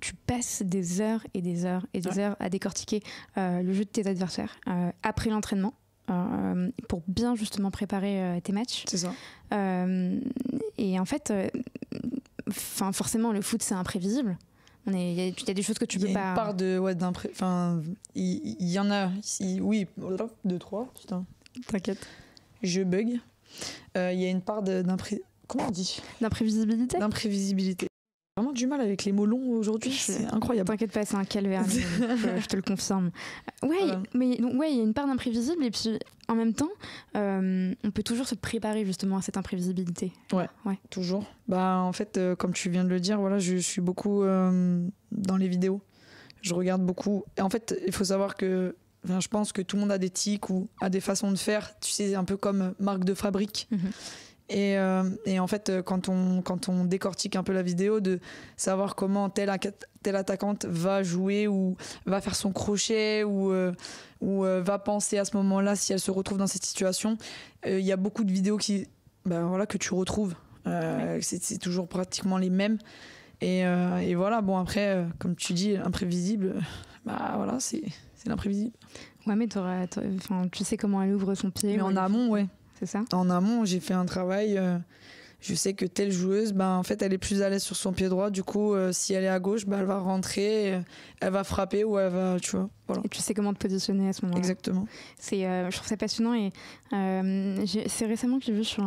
tu passes des heures et des heures et des heures à décortiquer le jeu de tes adversaires après l'entraînement. Pour bien justement préparer tes matchs. C'est ça. Et en fait, forcément, le foot, c'est imprévisible. Il y a des choses que tu peux pas... Il y a une part de... Ouais, enfin, il y en a... Oui, 2, 3, putain. T'inquiète. Je bug. Il y a une part comment on dit ? D'imprévisibilité. D'imprévisibilité. J'ai vraiment du mal avec les mots longs aujourd'hui, c'est incroyable. T'inquiète pas, c'est un calvaire, je te le confirme. Ouais, voilà. Mais donc, ouais, il y a une part d'imprévisible et puis en même temps, on peut toujours se préparer justement à cette imprévisibilité. Ouais. Toujours. Bah en fait, comme tu viens de le dire, voilà, je suis beaucoup dans les vidéos. Je regarde beaucoup. Et en fait, il faut savoir que je pense que tout le monde a des tics ou a des façons de faire. Tu sais, un peu comme marque de fabrique. Et en fait, quand on décortique un peu la vidéo, de savoir comment telle attaquante va jouer ou va faire son crochet ou va penser à ce moment-là si elle se retrouve dans cette situation, il y a beaucoup de vidéos que tu retrouves. C'est toujours pratiquement les mêmes. Et voilà, bon après, comme tu dis, imprévisible, voilà, c'est l'imprévisible. Ouais, mais tu sais comment elle ouvre son pied. Mais en amont, ouais. C'est ça. En amont, j'ai fait un travail. Je sais que telle joueuse, en fait, elle est plus à l'aise sur son pied droit. Du coup, si elle est à gauche, elle va rentrer, elle va frapper ou elle va, tu vois. Voilà. Et tu sais comment te positionner à ce moment-là. Exactement. Je trouve ça passionnant et c'est récemment que j'ai vu sur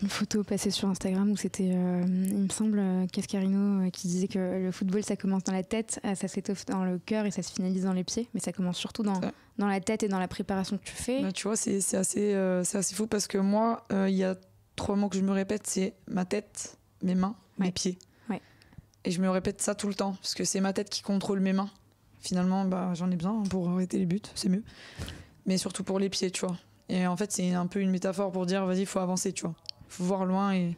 une photo passée sur Instagram où c'était, il me semble, Cascarino qui disait que le football, ça commence dans la tête, ça s'étoffe dans le cœur et ça se finalise dans les pieds, mais ça commence surtout dans la tête et dans la préparation que tu fais. Tu vois, c'est assez fou parce que moi, il y a 3 mots que je me répète, c'est ma tête, mes mains, mes pieds. Ouais. Et je me répète ça tout le temps parce que c'est ma tête qui contrôle mes mains. Finalement, j'en ai besoin pour arrêter les buts, c'est mieux. Mais surtout pour les pieds, tu vois. Et en fait, c'est un peu une métaphore pour dire, vas-y, il faut avancer, tu vois. Faut voir loin et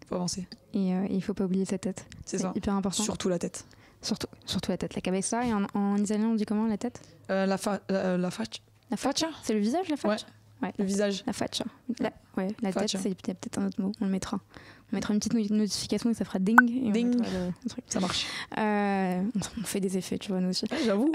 faut avancer. Et il faut pas oublier sa tête. C'est ça. Hyper important. Surtout la tête. Surtout la tête. La cabeza. Et en italien, on dit comment la tête ? La faccia. La faccia. C'est le visage, la faccia ? Ouais. Le visage. La faccia. La tête, il y a peut-être un autre mot. On le mettra. On mettra une petite notification et ça fera ding. Et ding. le truc. Ça marche. On fait des effets, tu vois, nous aussi. J'avoue.